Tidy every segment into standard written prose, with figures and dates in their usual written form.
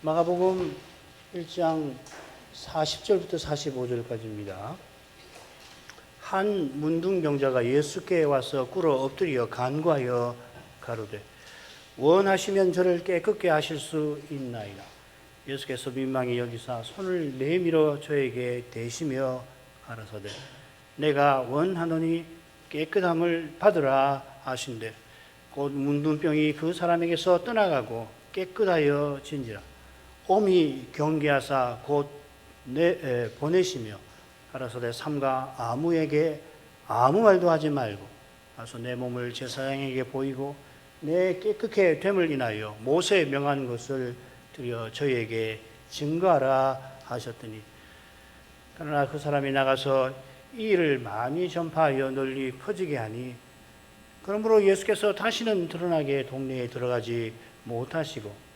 마가복음 1장 40절부터 45절까지입니다. 한 문둥병자가 예수께 와서 꿇어 엎드려 간구하여 가로되 원하시면 저를 깨끗게 하실 수 있나이다. 예수께서 민망히 여기사 손을 내밀어 저에게 대시며 가라사대 내가 원하노니 깨끗함을 받으라 하신대 곧 문둥병이 그 사람에게서 떠나가고 깨끗하여 진지라. 오미 경계하사 곧 보내시며 가라사대 삼가 아무에게 아무 말도 하지 말고 가서 내 몸을 제사장에게 보이고 내 깨끗게 됨을 인하여 모세에 명한 것을 드려 저희에게 증거하라 하셨더니 그러나 그 사람이 나가서 이 일을 많이 전파하여 널리 퍼지게 하니 그러므로 예수께서 다시는 드러나게 동네에 들어가지 못하시고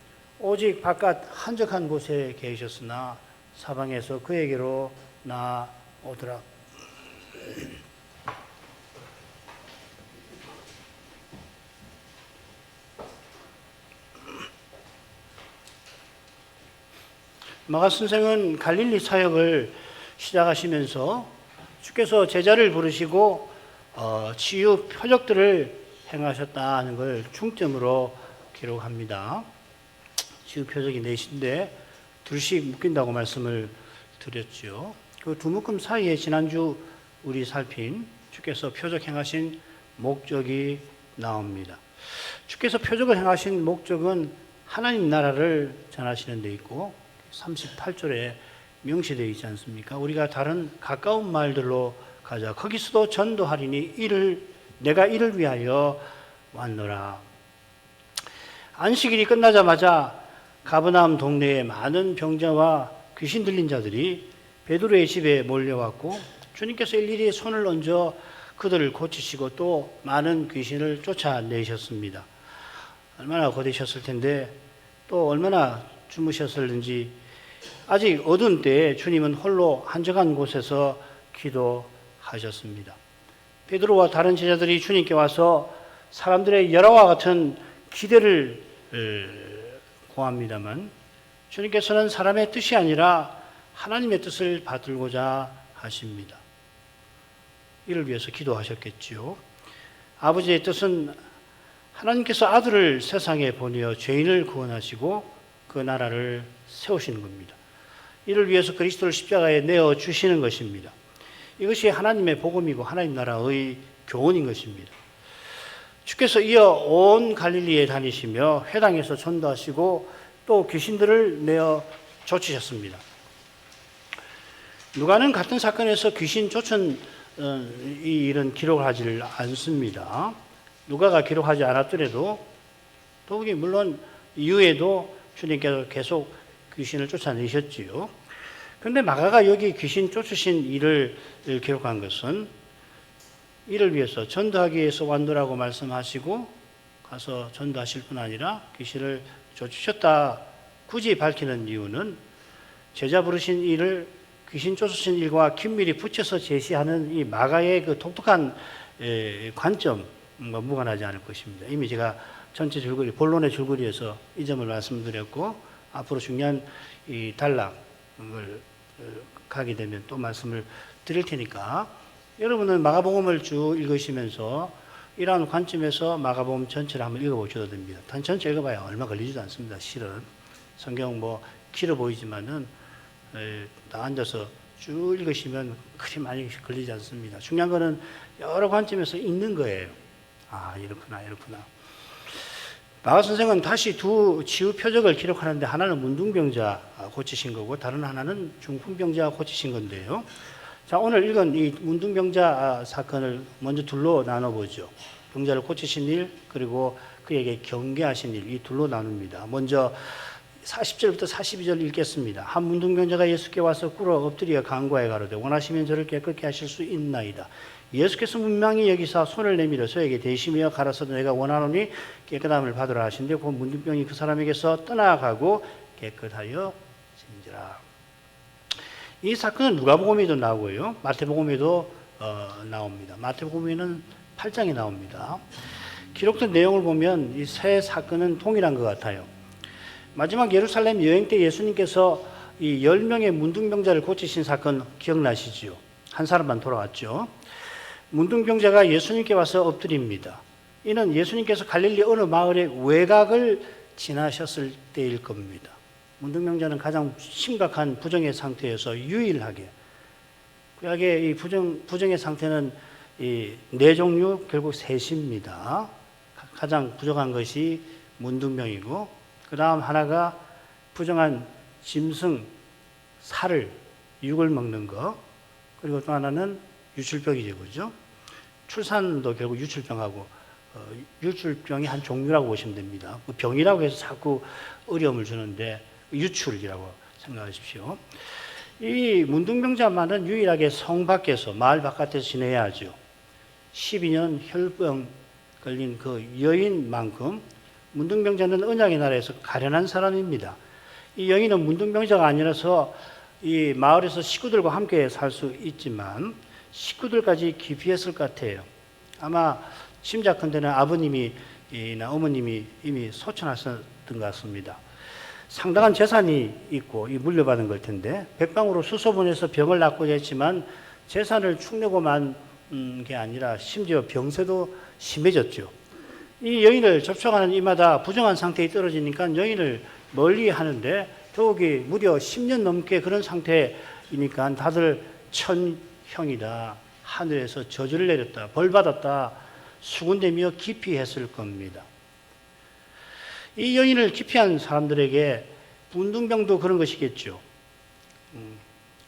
오직 바깥 한적한 곳에 계셨으나 사방에서 그에게로 나오더라. 마가 선생은 갈릴리 사역을 시작하시면서 주께서 제자를 부르시고 치유 표적들을 행하셨다는 걸 중점으로 기록합니다. 치유 표적이 넷인데 둘씩 묶인다고 말씀을 드렸죠. 그 두 묶음 사이에 지난주 우리 살핀 주께서 표적 행하신 목적이 나옵니다. 주께서 표적을 행하신 목적은 하나님 나라를 전하시는 데 있고 38절에 명시되어 있지 않습니까? 우리가 다른 가까운 말들로 가자. 거기서도 전도하리니 내가 이를 위하여 왔노라. 안식일이 끝나자마자 가버나움 동네에 많은 병자와 귀신 들린 자들이 베드로의 집에 몰려왔고 주님께서 일일이 손을 얹어 그들을 고치시고 또 많은 귀신을 쫓아내셨습니다. 얼마나 고되셨을 텐데 또 얼마나 주무셨을는지 아직 어두운 때에 주님은 홀로 한적한 곳에서 기도하셨습니다. 베드로와 다른 제자들이 주님께 와서 사람들의 열화와 같은 기대를 고합니다만 주님께서는 사람의 뜻이 아니라 하나님의 뜻을 받들고자 하십니다. 이를 위해서 기도하셨겠지요. 아버지의 뜻은 하나님께서 아들을 세상에 보내어 죄인을 구원하시고 그 나라를 세우시는 겁니다. 이를 위해서 그리스도를 십자가에 내어 주시는 것입니다. 이것이 하나님의 복음이고 하나님 나라의 교훈인 것입니다. 주께서 이어 온 갈릴리에 다니시며 회당에서 전도하시고 또 귀신들을 내어 쫓으셨습니다. 누가는 같은 사건에서 귀신 쫓은 이 일은 기록을 하지 않습니다. 누가가 기록하지 않았더라도 더욱이 물론 이후에도 주님께서 계속 귀신을 쫓아내셨지요. 그런데 마가가 여기 귀신 쫓으신 일을 기록한 것은 이를 위해서 전도하기 위해서 왔노라고 말씀하시고 가서 전도하실 뿐 아니라 귀신을 쫓으셨다 굳이 밝히는 이유는 제자 부르신 일을 귀신 쫓으신 일과 긴밀히 붙여서 제시하는 이 마가의 그 독특한 관점과 무관하지 않을 것입니다. 이미 제가 전체 줄거리, 본론의 줄거리에서 이 점을 말씀드렸고 앞으로 중요한 이 단락을 가게 되면 또 말씀을 드릴 테니까 여러분은 마가복음을 쭉 읽으시면서 이러한 관점에서 마가복음 전체를 한번 읽어보셔도 됩니다. 단 전체 읽어봐야 얼마 걸리지도 않습니다. 실은 성경 길어 보이지만은 다 앉아서 쭉 읽으시면 그리 많이 걸리지 않습니다. 중요한 거는 여러 관점에서 읽는 거예요. 아, 이렇구나. 마가 선생은 다시 두 치유 표적을 기록하는데 하나는 문둥병자 고치신 거고 다른 하나는 중풍병자 고치신 건데요. 자, 오늘 읽은 이 문둥병자 사건을 먼저 둘로 나눠보죠. 병자를 고치신 일 그리고 그에게 경계하신 일, 이 둘로 나눕니다. 먼저 40절부터 42절 읽겠습니다. 한 문둥병자가 예수께 와서 꿇어 엎드려 간구하여 가로되 원하시면 저를 깨끗게 하실 수 있나이다. 예수께서 분명히 여기서 손을 내밀어 저에게 대시며 가라사대 내가 원하노니 깨끗함을 받으라 하신데 그 문둥병이 그 사람에게서 떠나가고 깨끗하여 진지라. 이 사건은 누가복음에도 나오고요. 마태복음에도 나옵니다. 마태복음에는 8장에 나옵니다. 기록된 내용을 보면 이 세 사건은 동일한 것 같아요. 마지막 예루살렘 여행 때 예수님께서 이 10명의 문둥병자를 고치신 사건 기억나시지요? 한 사람만 돌아왔죠. 문둥병자가 예수님께 와서 엎드립니다. 이는 예수님께서 갈릴리 어느 마을의 외곽을 지나셨을 때일 겁니다. 문둥병자는 가장 심각한 부정의 상태에서 유일하게, 구약의 이 부정의 상태는 이 네 종류 결국 셋입니다. 가장 부정한 것이 문둥병이고, 그 다음 하나가 부정한 짐승, 살을, 육을 먹는 거, 그리고 또 하나는 유출병이죠, 그죠? 출산도 결국 유출병하고, 유출병이 한 종류라고 보시면 됩니다. 병이라고 해서 자꾸 어려움을 주는데, 유출이라고 생각하십시오. 이 문둥병자만은 유일하게 성 밖에서, 마을 바깥에서 지내야 하죠. 12년 혈병 걸린 그 여인만큼 문둥병자는 언약의 나라에서 가련한 사람입니다. 이 여인은 문둥병자가 아니라서 이 마을에서 식구들과 함께 살 수 있지만 식구들까지 기피했을 것 같아요. 아마 짐작컨대는 아버님이나 어머님이 이미 소천하셨던 것 같습니다. 상당한 재산이 있고 물려받은 걸 텐데 백방으로 수소문해서 병을 낫고자 했지만 재산을 축내고만 게 아니라 심지어 병세도 심해졌죠. 이 여인을 접촉하는 이마다 부정한 상태에 떨어지니까 여인을 멀리 하는데 더욱이 무려 10년 넘게 그런 상태이니까 다들 천형이다, 하늘에서 저주를 내렸다, 벌 받았다, 수군대며 기피했을 겁니다. 이 여인을 기피한 사람들에게 문둥병도 그런 것이겠죠.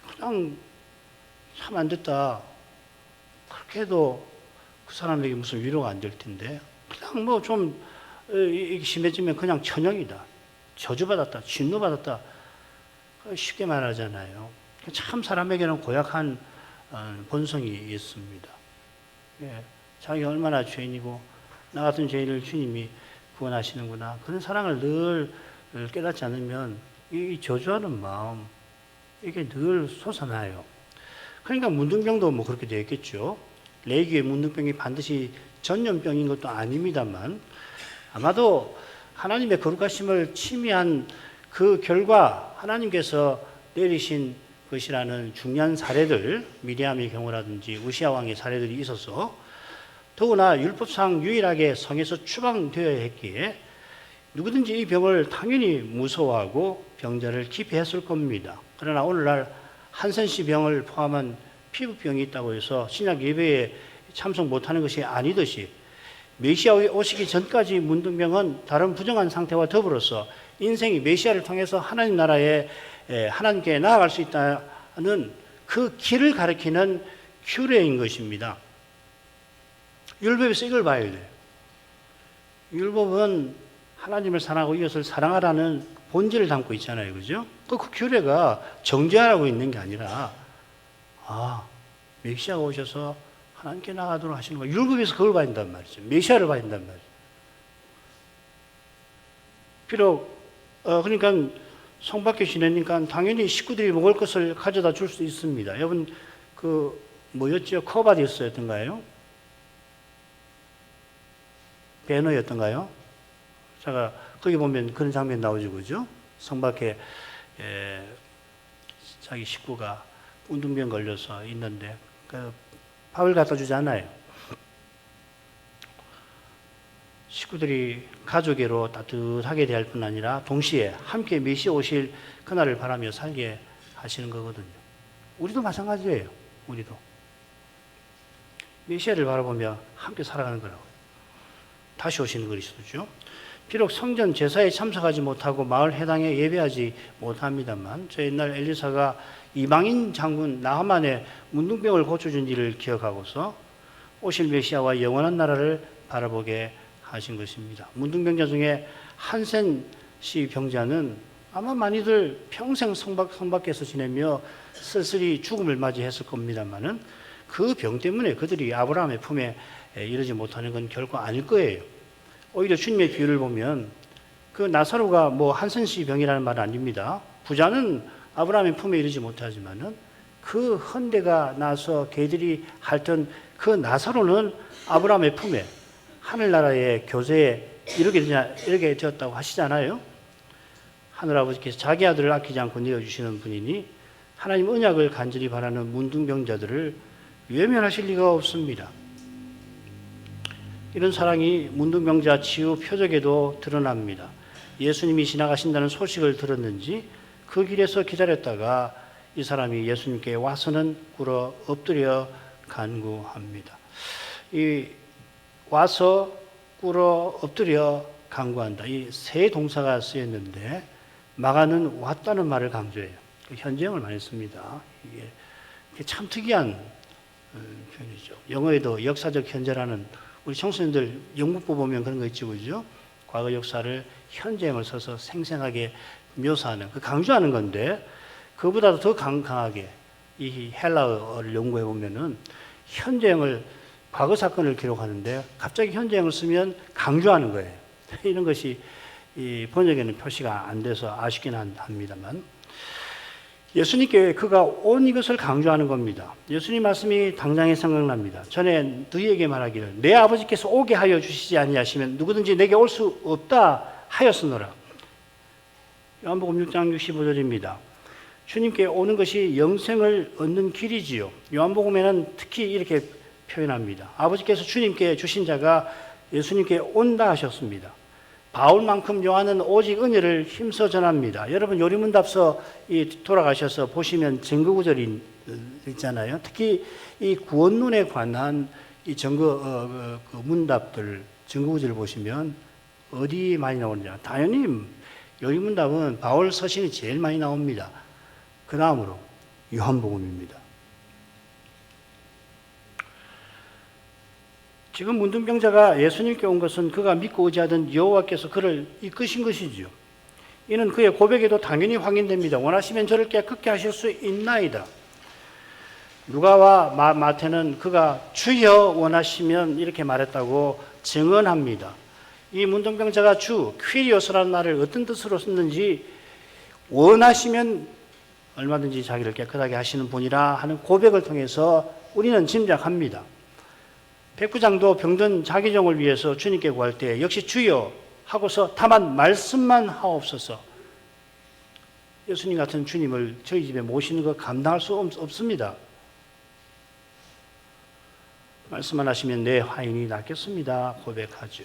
그냥 참 안 됐다. 그렇게 해도 그 사람에게 무슨 위로가 안 될 텐데 그냥 뭐 좀 심해지면 그냥 천형이다, 저주받았다, 진노받았다, 쉽게 말하잖아요. 참 사람에게는 고약한 본성이 있습니다. 자기가 얼마나 죄인이고 나 같은 죄인을 주님이 구원하시는구나, 그런 사랑을 늘 깨닫지 않으면 이 저주하는 마음 이게 늘 솟아나요. 그러니까 문둥병도 뭐 그렇게 되었겠죠. 레위기의 문둥병이 반드시 전염병인 것도 아닙니다만 아마도 하나님의 거룩하심을 침해한 그 결과 하나님께서 내리신 것이라는 중요한 사례들, 미리암의 경우라든지 우시아 왕의 사례들이 있어서 더구나 율법상 유일하게 성에서 추방되어야 했기에 누구든지 이 병을 당연히 무서워하고 병자를 기피했을 겁니다. 그러나 오늘날 한센시 병을 포함한 피부병이 있다고 해서 신약 예배에 참석 못하는 것이 아니듯이 메시아 오시기 전까지 문둥병은 다른 부정한 상태와 더불어서 인생이 메시아를 통해서 하나님 나라에 하나님께 나아갈 수 있다는 그 길을 가리키는 규례인 것입니다. 율법에서 이걸 봐야 돼요. 율법은 하나님을 사랑하고 이웃을 사랑하라는 본질을 담고 있잖아요. 그죠? 그 규례가 정죄하라고 있는 게 아니라 메시아가 오셔서 하나님께 나아가도록 하시는 거예요. 율법에서 그걸 봐야 된단 말이죠. 메시아를 봐야 된단 말이죠. 비록 그러니까 성 밖에 지내니까 당연히 식구들이 먹을 것을 가져다 줄 수 있습니다. 여러분 그 뭐였죠? 커바디스였던가요? 배너였던가요? 제가 거기 보면 그런 장면 나오죠, 그죠? 성 밖에 자기 식구가 운동병 걸려서 있는데 그 밥을 갖다 주지 않아요. 식구들이 가족애로 따뜻하게 대할 뿐 아니라 동시에 함께 메시아 오실 그날을 바라며 살게 하시는 거거든요. 우리도 마찬가지예요. 우리도 메시아를 바라보며 함께 살아가는 거라고. 다시 오시는 그리스도죠. 비록 성전 제사에 참석하지 못하고 마을 회당에 예배하지 못합니다만 저 옛날 엘리사가 이방인 장군 나하만의 문둥병을 고쳐준 일을 기억하고서 오실 메시아와 영원한 나라를 바라보게 하신 것입니다. 문둥병자 중에 한센 씨 병자는 아마 많이들 평생 성 밖에서 지내며 쓸쓸히 죽음을 맞이했을 겁니다만은 그 병 때문에 그들이 아브라함의 품에 이르지 못하는 건 결코 아닐 거예요. 오히려 주님의 비유를 보면 그 나사로가 뭐 한센 씨 병이라는 말은 아닙니다. 부자는 아브라함의 품에 이르지 못하지만은 그 헌대가 나서 개들이 핥던 그 나사로는 아브라함의 품에 하늘나라의 교제에 이르게 되었다고 하시잖아요. 하늘아버지께서 자기 아들을 아끼지 않고 내어주시는 분이니 하나님 언약을 간절히 바라는 문둥병자들을 외면하실 리가 없습니다. 이런 사랑이 문둥병자 치유 표적에도 드러납니다. 예수님이 지나가신다는 소식을 들었는지 그 길에서 기다렸다가 이 사람이 예수님께 와서는 꿇어 엎드려 간구합니다. 이 와서 꿇어 엎드려 간구한다. 이 세 동사가 쓰였는데 마가는 왔다는 말을 강조해요. 현재형을 많이 씁니다. 이게 참 특이한 표현이죠. 영어에도 역사적 현재라는 우리 청소년들 영국부 보면 그런 거 있죠, 그죠? 과거 역사를 현재형을 써서 생생하게 묘사하는, 강조하는 건데, 그보다도 더 강하게 이 헬라어를 연구해 보면은 현재형을, 과거 사건을 기록하는데 갑자기 현재형을 쓰면 강조하는 거예요. 이런 것이 이 번역에는 표시가 안 돼서 아쉽긴 합니다만, 예수님께 그가 온 이것을 강조하는 겁니다. 예수님 말씀이 당장에 생각납니다. 전에 너희에게 말하기를 내 아버지께서 오게 하여 주시지 아니하시면 누구든지 내게 올 수 없다 하였으노라. 요한복음 6장 65절입니다. 주님께 오는 것이 영생을 얻는 길이지요. 요한복음에는 특히 이렇게 표현합니다. 아버지께서 주님께 주신 자가 예수님께 온다 하셨습니다. 바울만큼 요한은 오직 은혜를 힘써 전합니다. 여러분 요리문답서 돌아가셔서 보시면 증거구절이 있잖아요. 특히 이 구원론에 관한 이 증거 문답들 증거구절을 보시면 어디 많이 나오느냐? 당연히 요리문답은 바울 서신이 제일 많이 나옵니다. 그 다음으로 요한복음입니다. 지금 문둥병자가 예수님께 온 것은 그가 믿고 의지하던 여호와께서 그를 이끄신 것이지요. 이는 그의 고백에도 당연히 확인됩니다. 원하시면 저를 깨끗게 하실 수 있나이다. 누가와 마태는 그가 주여 원하시면 이렇게 말했다고 증언합니다. 이 문둥병자가 주, 퀴리오스라는 말을 어떤 뜻으로 썼는지 원하시면 얼마든지 자기를 깨끗하게 하시는 분이라 하는 고백을 통해서 우리는 짐작합니다. 백부장도 병든 자기 종을 위해서 주님께 구할 때 역시 주여 하고서 다만 말씀만 하옵소서. 예수님 같은 주님을 저희 집에 모시는 것 감당할 수 없습니다. 말씀만 하시면 내 화인이 낫겠습니다 고백하죠.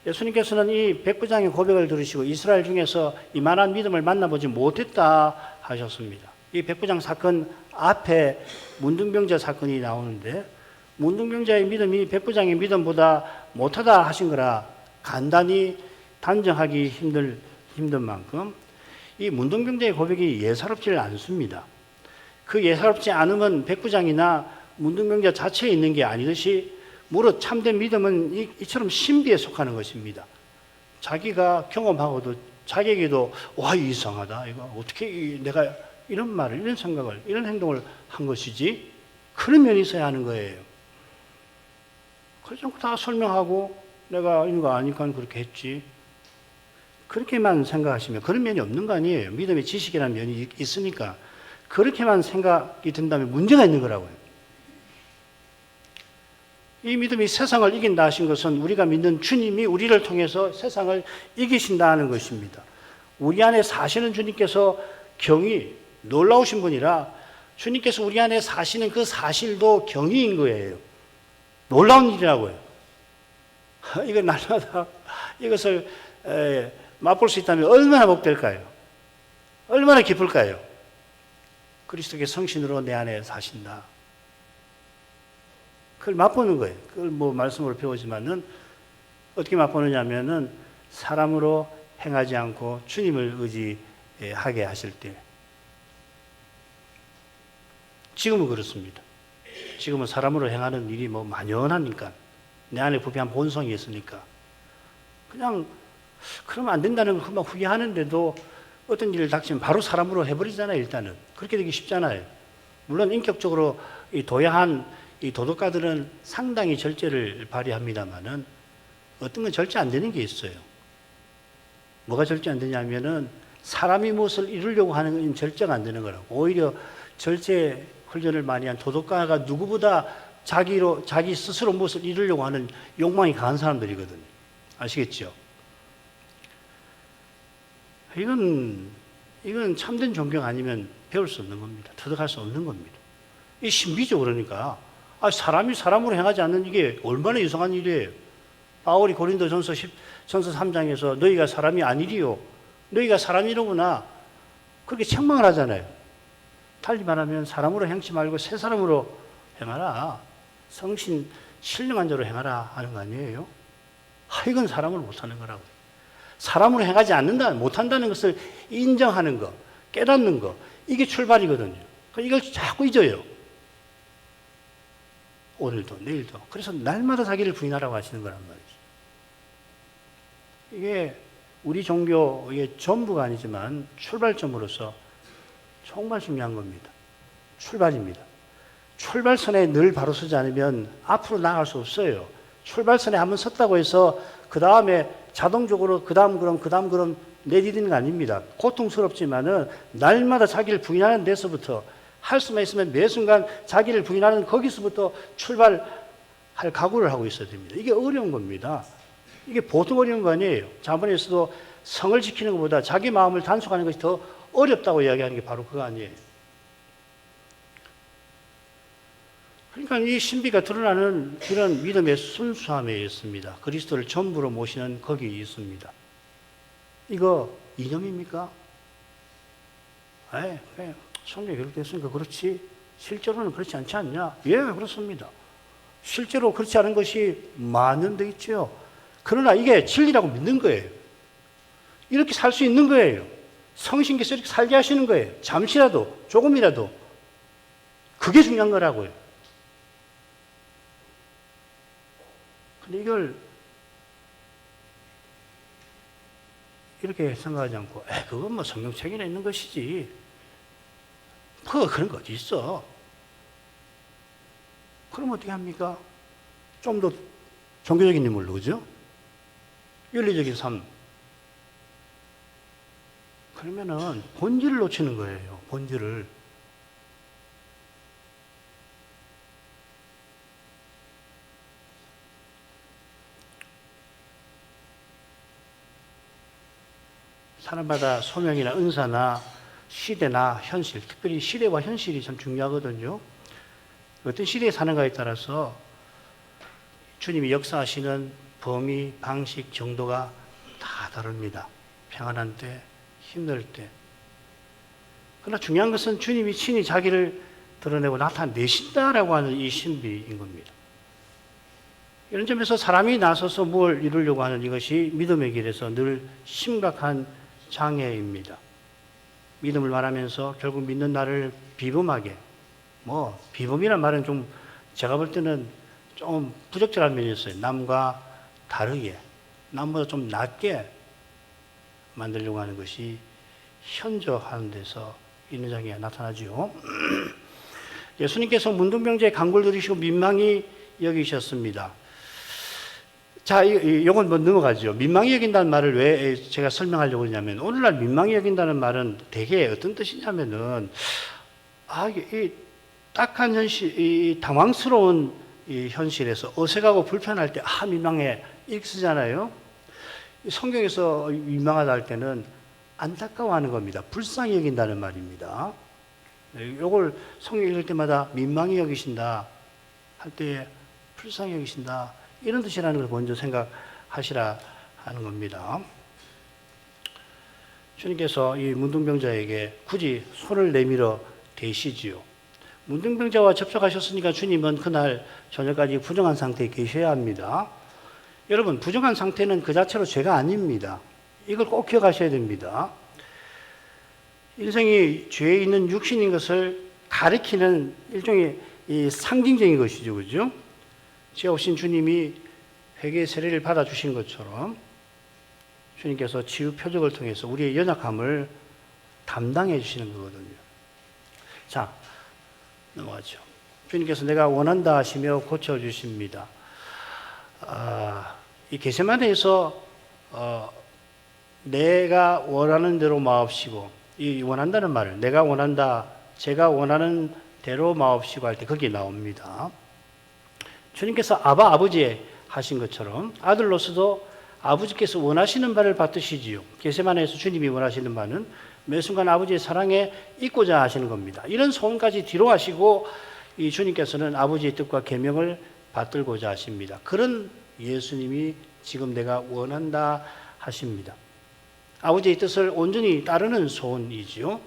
예수님께서는 이 백부장의 고백을 들으시고 이스라엘 중에서 이만한 믿음을 만나보지 못했다 하셨습니다. 이 백부장 사건 앞에 문둥병자 사건이 나오는데 문둥병자의 믿음이 백부장의 믿음보다 못하다 하신 거라 간단히 단정하기 힘든 만큼 이 문둥병자의 고백이 예사롭지를 않습니다. 그 예사롭지 않음은 백부장이나 문둥병자 자체에 있는 게 아니듯이 무릇 참된 믿음은 이처럼 신비에 속하는 것입니다. 자기가 경험하고도 자기에게도 와 이상하다. 이거 어떻게 내가 이런 말을 이런 생각을 이런 행동을 한 것이지? 그런 면이 있어야 하는 거예요. 그래서 다 설명하고 내가 이거 아니까 그렇게 했지. 그렇게만 생각하시면 그런 면이 없는 거 아니에요. 믿음의 지식이라는 면이 있으니까 그렇게만 생각이 든다면 문제가 있는 거라고요. 이 믿음이 세상을 이긴다 하신 것은 우리가 믿는 주님이 우리를 통해서 세상을 이기신다는 것입니다. 우리 안에 사시는 주님께서 경이 놀라우신 분이라 주님께서 우리 안에 사시는 그 사실도 경이인 거예요. 놀라운 일이라고요. 이거 날마다 이것을 맛볼 수 있다면 얼마나 복될까요? 얼마나 기쁠까요? 그리스도의 성신으로 내 안에 사신다. 그걸 맛보는 거예요. 그걸 뭐 말씀으로 배우지만은 어떻게 맛보느냐 하면은 사람으로 행하지 않고 주님을 의지하게 하실 때. 지금은 그렇습니다. 지금은 사람으로 행하는 일이 뭐 만연하니까 내 안에 부패한 본성이 있으니까 그냥 그러면 안 된다는 걸 금방 후회하는데도 어떤 일을 닥치면 바로 사람으로 해버리잖아요. 일단은 그렇게 되기 쉽잖아요. 물론 인격적으로 이 도야한 이 도덕가들은 상당히 절제를 발휘합니다만은 어떤 건 절제 안 되는 게 있어요. 뭐가 절제 안 되냐면은 사람이 무엇을 이루려고 하는 건 절제가 안 되는 거라고. 오히려 절제 훈련을 많이 한 도덕가가 누구보다 자기 스스로 무엇을 이루려고 하는 욕망이 강한 사람들이거든요. 아시겠죠? 이건 참된 존경 아니면 배울 수 없는 겁니다. 터득할 수 없는 겁니다. 이 신비죠, 그러니까. 사람이 사람으로 행하지 않는 이게 얼마나 이상한 일이에요. 바울이 고린도전서 3장에서 너희가 사람이 아니리요. 너희가 사람이로구나. 그렇게 책망을 하잖아요. 달리 말하면 사람으로 행치 말고 새 사람으로 행하라. 성신 신령한 자로 행하라 하는 거 아니에요? 이건 사람을 못하는 거라고. 사람으로 행하지 않는다, 못한다는 것을 인정하는 거, 깨닫는 거, 이게 출발이거든요. 이걸 자꾸 잊어요. 오늘도, 내일도. 그래서 날마다 자기를 부인하라고 하시는 거란 말이죠. 이게 우리 종교의 전부가 아니지만 출발점으로서 정말 중요한 겁니다. 출발입니다. 출발선에 늘 바로 서지 않으면 앞으로 나아갈 수 없어요. 출발선에 한번 섰다고 해서 그 다음에 자동적으로 그 다음 그럼 내디디는 거 아닙니다. 고통스럽지만은 날마다 자기를 부인하는 데서부터 할 수만 있으면 매 순간 자기를 부인하는 거기서부터 출발할 각오를 하고 있어야 됩니다. 이게 어려운 겁니다. 이게 보통 어려운 거 아니에요. 자본에서도 성을 지키는 것보다 자기 마음을 단속하는 것이 더 어렵다고 이야기하는 게 바로 그거 아니에요. 그러니까 이 신비가 드러나는 이런 믿음의 순수함에 있습니다. 그리스도를 전부로 모시는 거기에 있습니다. 이거 이념입니까? 성경에 기록됐으니까 그렇지. 실제로는 그렇지 않지 않냐? 예, 그렇습니다. 실제로 그렇지 않은 것이 많은 데 있죠. 그러나 이게 진리라고 믿는 거예요. 이렇게 살 수 있는 거예요. 성신께서 이렇게 살게 하시는 거예요. 잠시라도, 조금이라도. 그게 중요한 거라고요. 근데 이걸 이렇게 생각하지 않고, 그건 뭐 성경책에 있는 것이지. 그런 거 어디 있어? 그럼 어떻게 합니까? 좀 더 종교적인 인물로, 그죠? 윤리적인 삶. 그러면은 본질을 놓치는 거예요. 본질을. 사람마다 소명이나 은사나 시대나 현실, 특별히 시대와 현실이 참 중요하거든요. 어떤 시대에 사는가에 따라서 주님이 역사하시는 범위, 방식, 정도가 다 다릅니다. 평안한 때, 힘들 때. 그러나 중요한 것은 주님이 친히 자기를 드러내고 나타내신다라고 하는 이 신비인 겁니다. 이런 점에서 사람이 나서서 뭘 이루려고 하는 이것이 믿음의 길에서 늘 심각한 장애입니다. 믿음을 말하면서 결국 믿는 나를 비범하게, 비범이란 말은 좀 제가 볼 때는 좀 부적절한 면이 있어요. 남과 다르게, 남보다 좀 낮게 만들려고 하는 것이 현저하는 데서 있는 장애가 나타나죠. 예수님께서 문둥병자의 간골 들이시고 민망히 여기셨습니다. 자, 이건 넘어가죠. 민망히 여긴다는 말을 왜 제가 설명하려고 하냐면, 오늘날 민망히 여긴다는 말은 대개 어떤 뜻이냐면은, 이 딱한 현실, 이 당황스러운 이 현실에서 어색하고 불편할 때, 민망해. 이렇게 쓰잖아요. 성경에서 민망하다 할 때는 안타까워하는 겁니다. 불쌍히 여긴다는 말입니다. 이걸 성경 읽을 때마다 민망히 여기신다 할 때 불쌍히 여기신다, 이런 뜻이라는 걸 먼저 생각하시라 하는 겁니다. 주님께서 이 문둥병자에게 굳이 손을 내밀어 대시지요. 문둥병자와 접촉하셨으니까 주님은 그날 저녁까지 부정한 상태에 계셔야 합니다. 여러분, 부정한 상태는 그 자체로 죄가 아닙니다. 이걸 꼭 기억하셔야 됩니다. 인생이 죄에 있는 육신인 것을 가리키는 일종의 이 상징적인 것이죠. 그죠? 죄 없인 주님이 회개의 세례를 받아주신 것처럼 주님께서 치유 표적을 통해서 우리의 연약함을 담당해 주시는 거거든요. 자, 넘어가죠. 주님께서 내가 원한다 하시며 고쳐주십니다. 이 겟세마네에서 내가 원하는 대로 마옵시고, 이 원한다는 말을 내가 원한다, 제가 원하는 대로 마옵시고 할 때 거기에 나옵니다. 주님께서 아버지 하신 것처럼 아들로서도 아버지께서 원하시는 바를 받으시지요. 겟세마네에서 주님이 원하시는 바는 매 순간 아버지의 사랑에 있고자 하시는 겁니다. 이런 소원까지 뒤로 하시고 이 주님께서는 아버지의 뜻과 계명을 받들고자 하십니다. 그런 예수님이 지금 내가 원한다 하십니다. 아버지의 뜻을 온전히 따르는 소원이지요.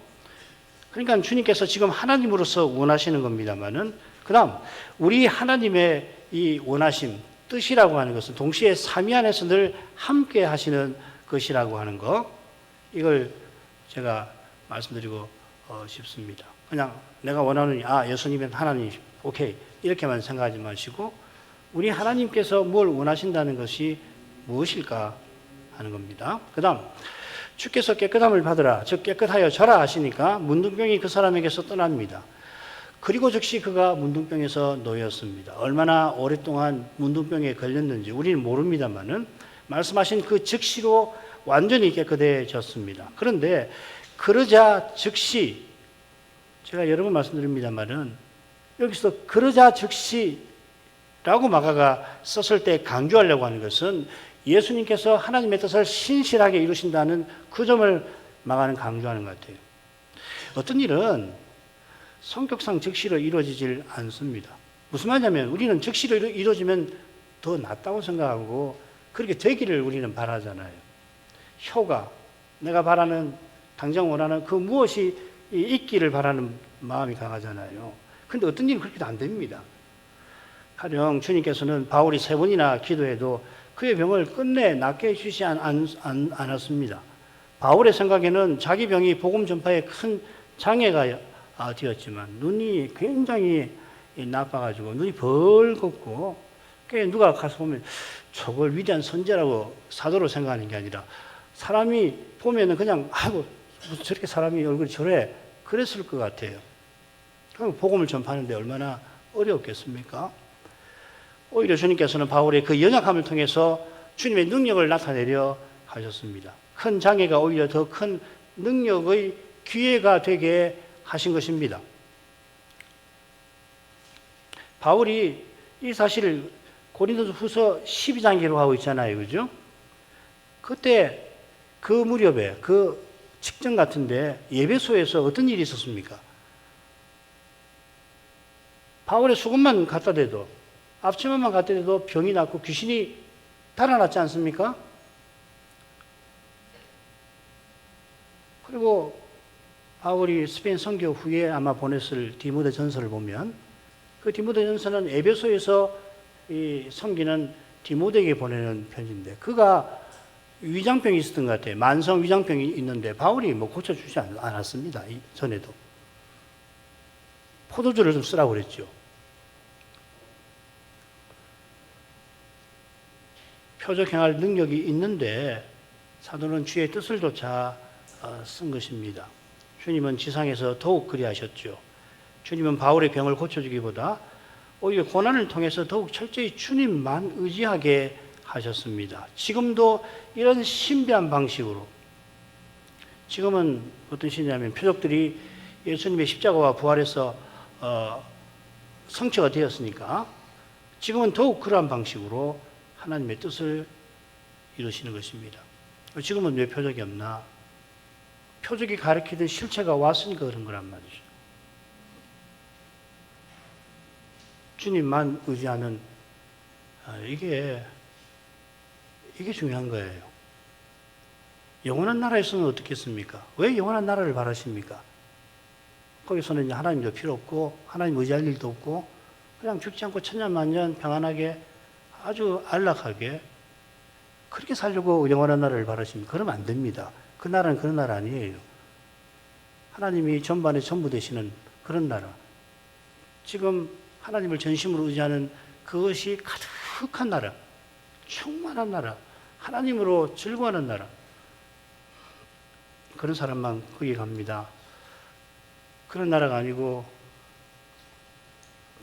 그러니까 주님께서 지금 하나님으로서 원하시는 겁니다만은 그다음 우리 하나님의 이 원하심, 뜻이라고 하는 것은 동시에 삼위 안에서 늘 함께 하시는 것이라고 하는 거, 이걸 제가 말씀드리고 싶습니다. 그냥 내가 원하는 예수님은 하나님, 오케이 이렇게만 생각하지 마시고 우리 하나님께서 뭘 원하신다는 것이 무엇일까 하는 겁니다. 그 다음 주께서 깨끗함을 받으라, 즉 깨끗하여 져라 하시니까 문둥병이 그 사람에게서 떠납니다. 그리고 즉시 그가 문둥병에서 놓였습니다. 얼마나 오랫동안 문둥병에 걸렸는지 우리는 모릅니다만은 말씀하신 그 즉시로 완전히 깨끗해졌습니다. 그런데 그러자 즉시, 제가 여러 번 말씀드립니다만은 여기서 그러자 즉시라고 마가가 썼을 때 강조하려고 하는 것은 예수님께서 하나님의 뜻을 신실하게 이루신다는 그 점을 마가는 강조하는 것 같아요. 어떤 일은 성격상 즉시로 이루어지질 않습니다. 무슨 말이냐면 우리는 즉시로 이루어지면 더 낫다고 생각하고 그렇게 되기를 우리는 바라잖아요. 효과, 내가 바라는, 당장 원하는 그 무엇이 있기를 바라는 마음이 강하잖아요. 그런데 어떤 일은 그렇게도 안 됩니다. 가령 주님께서는 바울이 3번이나 기도해도 그의 병을 끝내 낫게 해주시지 않았습니다. 바울의 생각에는 자기 병이 복음 전파에 큰 장애가 되었지만 눈이 굉장히 나빠가지고 눈이 벌겋고, 누가 가서 보면 저걸 위대한 선제라고 사도로 생각하는 게 아니라 사람이 보면은 그냥 아이고 무슨 저렇게 사람이 얼굴이 저래 그랬을 것 같아요. 그럼 복음을 전파하는데 얼마나 어려웠겠습니까? 오히려 주님께서는 바울의 그 연약함을 통해서 주님의 능력을 나타내려 하셨습니다. 큰 장애가 오히려 더 큰 능력의 기회가 되게 하신 것입니다. 바울이 이 사실을 고린도후서 12장 기록하고 있잖아요. 그죠? 그때 그 무렵에 그 직전 같은데 예배소에서 어떤 일이 있었습니까? 바울의 수건만 갖다 대도, 앞치마만 갖다 대도 병이 났고 귀신이 달아났지 않습니까? 그리고 바울이 스페인 선교 후에 아마 보냈을 디모데 전서를 보면 그 디모데 전서는 에베소에서 이 섬기는 디모데에게 보내는 편지인데 그가 위장병이 있었던 것 같아요. 만성 위장병이 있는데 바울이 뭐 고쳐주지 않았습니다. 전에도. 포도주를 좀 쓰라고 그랬죠. 표적행할 능력이 있는데 사도는 주의 뜻을 조차 쓴 것입니다. 주님은 지상에서 더욱 그리하셨죠. 주님은 바울의 병을 고쳐주기보다 오히려 고난을 통해서 더욱 철저히 주님만 의지하게 하셨습니다. 지금도 이런 신비한 방식으로, 지금은 어떤 시냐면 표적들이 예수님의 십자가와 부활에서 성취가 되었으니까 지금은 더욱 그러한 방식으로 하나님의 뜻을 이루시는 것입니다. 지금은 왜 표적이 없나? 표적이 가리키던 실체가 왔으니까 그런 거란 말이죠. 주님만 의지하는 이게 중요한 거예요. 영원한 나라에서는 어떻겠습니까? 왜 영원한 나라를 바라십니까? 거기서는 이제 하나님도 필요 없고 하나님 의지할 일도 없고 그냥 죽지 않고 천년만년 평안하게 아주 안락하게 그렇게 살려고 영원한 나라를 바라십니까? 그러면 안 됩니다. 그 나라는 그런 나라 아니에요. 하나님이 전반에 전부 되시는 그런 나라. 지금 하나님을 전심으로 의지하는 그것이 가득한 나라, 충만한 나라, 하나님으로 즐거워하는 나라. 그런 사람만 거기 갑니다. 그런 나라가 아니고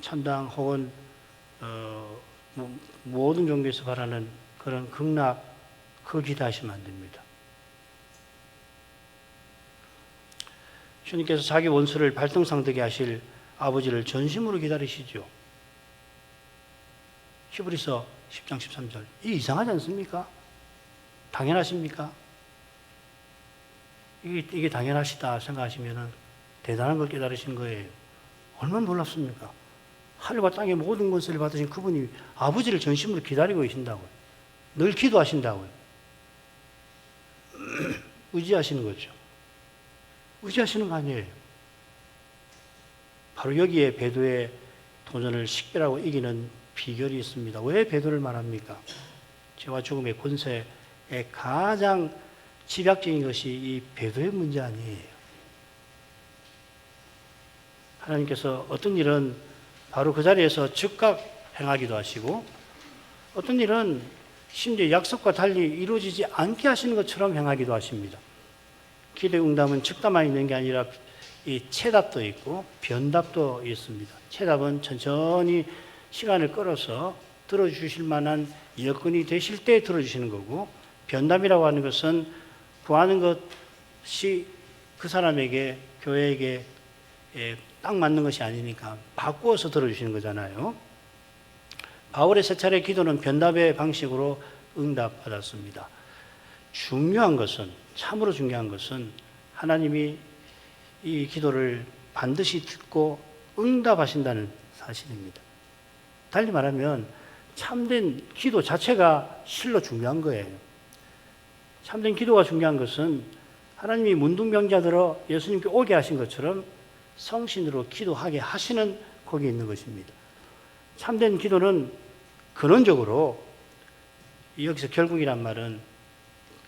천당 혹은 모든 종교에서 바라는 그런 극락, 그 기대하시면 안 됩니다. 주님께서 자기 원수를 발등상되게 하실 아버지를 전심으로 기다리시죠. 히브리서 10장 13절. 이게 이상하지 않습니까? 당연하십니까? 이게 당연하시다 생각하시면 대단한 걸 깨달으신 거예요. 얼마나 놀랍습니까? 하늘과 땅의 모든 권세를 받으신 그분이 아버지를 전심으로 기다리고 계신다고요. 늘 기도하신다고요. 의지하시는 거죠. 의지하시는 거 아니에요. 바로 여기에 배도의 도전을 식별하고 이기는 비결이 있습니다. 왜 배도를 말합니까? 죄와 죽음의 권세의 가장 집약적인 것이 이 배도의 문제 아니에요. 하나님께서 어떤 일은 바로 그 자리에서 즉각 행하기도 하시고 어떤 일은 심지어 약속과 달리 이루어지지 않게 하시는 것처럼 행하기도 하십니다. 기도의 응답은 즉답만 있는 게 아니라 이 체답도 있고 변답도 있습니다. 체답은 천천히 시간을 끌어서 들어주실 만한 여건이 되실 때 들어주시는 거고, 변답이라고 하는 것은 구하는 것이 그 사람에게, 교회에게 딱 맞는 것이 아니니까 바꾸어서 들어주시는 거잖아요. 바울의 세 차례 기도는 변답의 방식으로 응답받았습니다. 중요한 것은, 참으로 중요한 것은 하나님이 이 기도를 반드시 듣고 응답하신다는 사실입니다. 달리 말하면 참된 기도 자체가 실로 중요한 거예요. 참된 기도가 중요한 것은 하나님이 문둥병자들어 예수님께 오게 하신 것처럼 성신으로 기도하게 하시는 거기에 있는 것입니다. 참된 기도는 근원적으로, 여기서 결국이란 말은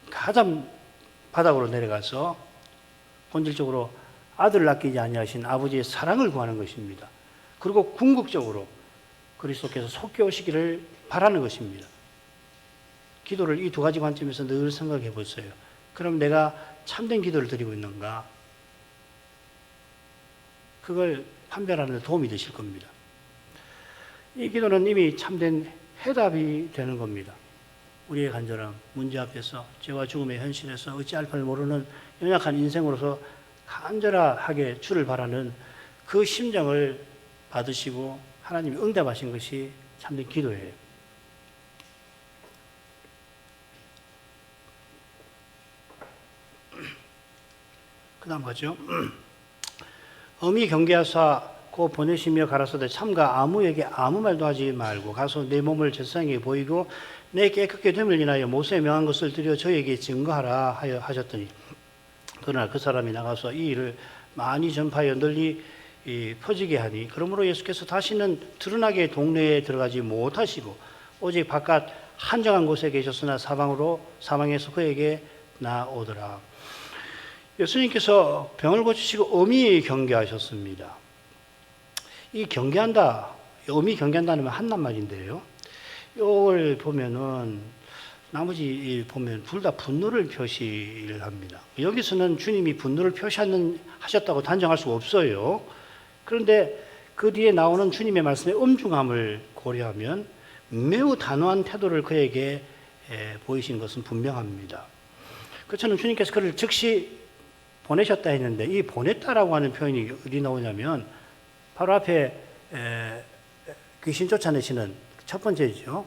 가장 바닥으로 내려가서 본질적으로 아들을 아끼지 아니하신 아버지의 사랑을 구하는 것입니다. 그리고 궁극적으로 그리스도께서 속히 오시기를 바라는 것입니다. 기도를 이 두 가지 관점에서 늘 생각해 보세요. 그럼 내가 참된 기도를 드리고 있는가? 그걸 판별하는 데 도움이 되실 겁니다. 이 기도는 이미 참된 해답이 되는 겁니다. 우리의 간절함, 문제 앞에서, 죄와 죽음의 현실에서 어찌할 바를 모르는 연약한 인생으로서 간절하게 주를 바라는 그 심정을 받으시고 하나님이 응답하신 것이 참된 기도예요. 그 다음 가죠. 엄히 경계하사 고 보내시며 가라사대 참가 아무에게 아무 말도 하지 말고 가서 내 몸을 제사장에게 보이고 내 깨끗게 됨을 인하여 모세에 명한 것을 드려 저에게 증거하라 하여 하셨더니, 그러나 그 사람이 나가서 이 일을 많이 전파하여 널리 퍼지게 하니, 그러므로 예수께서 다시는 드러나게 동네에 들어가지 못하시고 오직 바깥 한정한 곳에 계셨으나 사방에서 그에게 나오더라. 예수님께서 병을 고치시고 엄히 경계하셨습니다. 이 경계한다, 엄히 경계한다는 한낱말인데요. 이걸 보면은 나머지 보면 둘 다 분노를 표시를 합니다. 여기서는 주님이 분노를 표시하셨다고 단정할 수가 없어요. 그런데 그 뒤에 나오는 주님의 말씀의 엄중함을 고려하면 매우 단호한 태도를 그에게 보이신 것은 분명합니다. 그렇잖아요. 주님께서 그를 즉시 보내셨다 했는데 이 보냈다라고 하는 표현이 어디 나오냐면 바로 앞에 귀신 쫓아내시는 첫 번째죠.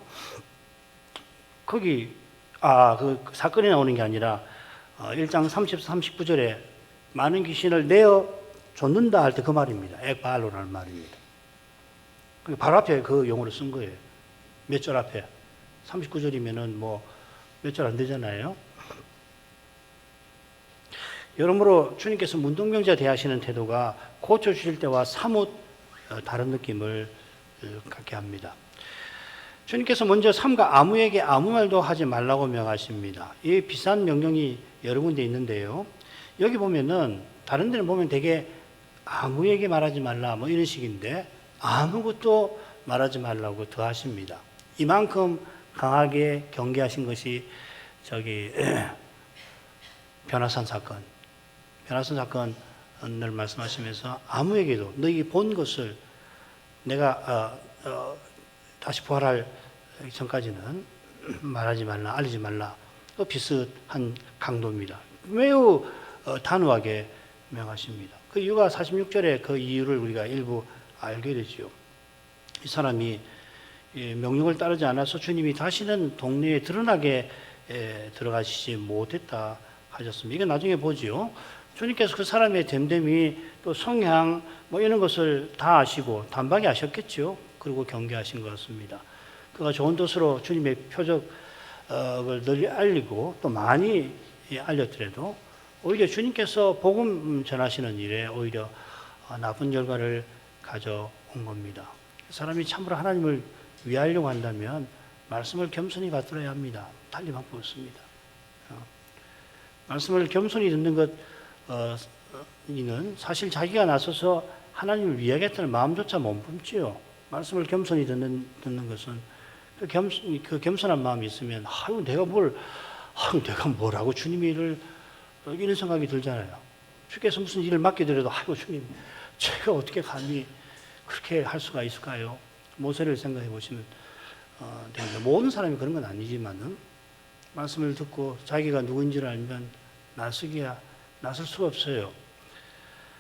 거기 그 사건이 나오는 게 아니라 1장 39절에 많은 귀신을 내어 쫓는다 할 때 그 말입니다. 액바알로라는 말입니다. 바로 앞에 그 용어를 쓴 거예요. 몇 절 앞에 39절이면은 뭐 몇 절 안 되잖아요. 여러모로 주님께서 문둥병자 대하시는 태도가 고쳐주실 때와 사뭇 다른 느낌을 갖게 합니다. 주님께서 먼저 삼가 아무에게 아무 말도 하지 말라고 명하십니다. 이 비싼 명령이 여러 군데 있는데요. 여기 보면은 다른 데는 보면 되게 아무에게 말하지 말라 뭐 이런 식인데 아무것도 말하지 말라고 더 하십니다. 이만큼 강하게 경계하신 것이 변화산 사건을 말씀하시면서 아무에게도 너희 본 것을 내가 다시 부활할 전까지는 말하지 말라, 알리지 말라. 또 비슷한 강도입니다. 매우 단호하게 명하십니다. 그 이유가 46절에 그 이유를 우리가 일부 알게 되죠. 이 사람이 명령을 따르지 않아서 주님이 다시는 동네에 드러나게 들어가시지 못했다 하셨습니다. 이건 나중에 보지요. 주님께서 그 사람의 됨됨이 또 성향 뭐 이런 것을 다 아시고 단박에 아셨겠죠. 그리고 경계하신 것 같습니다. 그가 좋은 뜻으로 주님의 표적을 널리 알리고 또 많이 알렸더라도 오히려 주님께서 복음 전하시는 일에 오히려 나쁜 결과를 가져온 겁니다. 사람이 참으로 하나님을 위하려고 한다면 말씀을 겸손히 받들어야 합니다. 달리 방법 없습니다. 말씀을 겸손히 듣는 것 이는 사실 자기가 나서서 하나님을 위하겠다는 마음조차 못 품지요. 말씀을 겸손히 듣는 것은 그 겸손한 마음이 있으면 내가 뭐라고 주님의 일을 이런 생각이 들잖아요. 주께서 무슨 일을 맡겨드려도 주님 제가 어떻게 감히 그렇게 할 수가 있을까요? 모세를 생각해 보시면 됩니다. 모든 사람이 그런 건 아니지만은 말씀을 듣고 자기가 누구인지를 알면 나설 수가 없어요.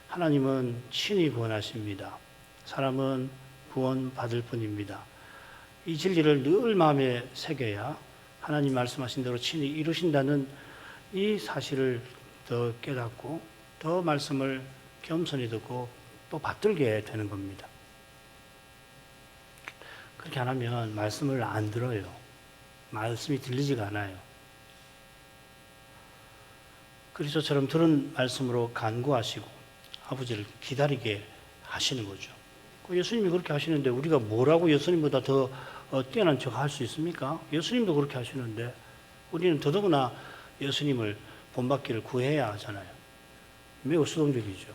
하나님은 친히 구원하십니다. 사람은 구원받을 뿐입니다. 이 진리를 늘 마음에 새겨야 하나님 말씀하신 대로 친히 이루신다는 이 사실을 더 깨닫고 더 말씀을 겸손히 듣고 또 받들게 되는 겁니다. 그렇게 안 하면 말씀을 안 들어요. 말씀이 들리지가 않아요. 그리스도처럼 들은 말씀으로 간구하시고 아버지를 기다리게 하시는 거죠. 예수님이 그렇게 하시는데 우리가 뭐라고 예수님보다 더 뛰어난 척 할 수 있습니까? 예수님도 그렇게 하시는데 우리는 더더구나 예수님을 본받기를 구해야 하잖아요. 매우 수동적이죠.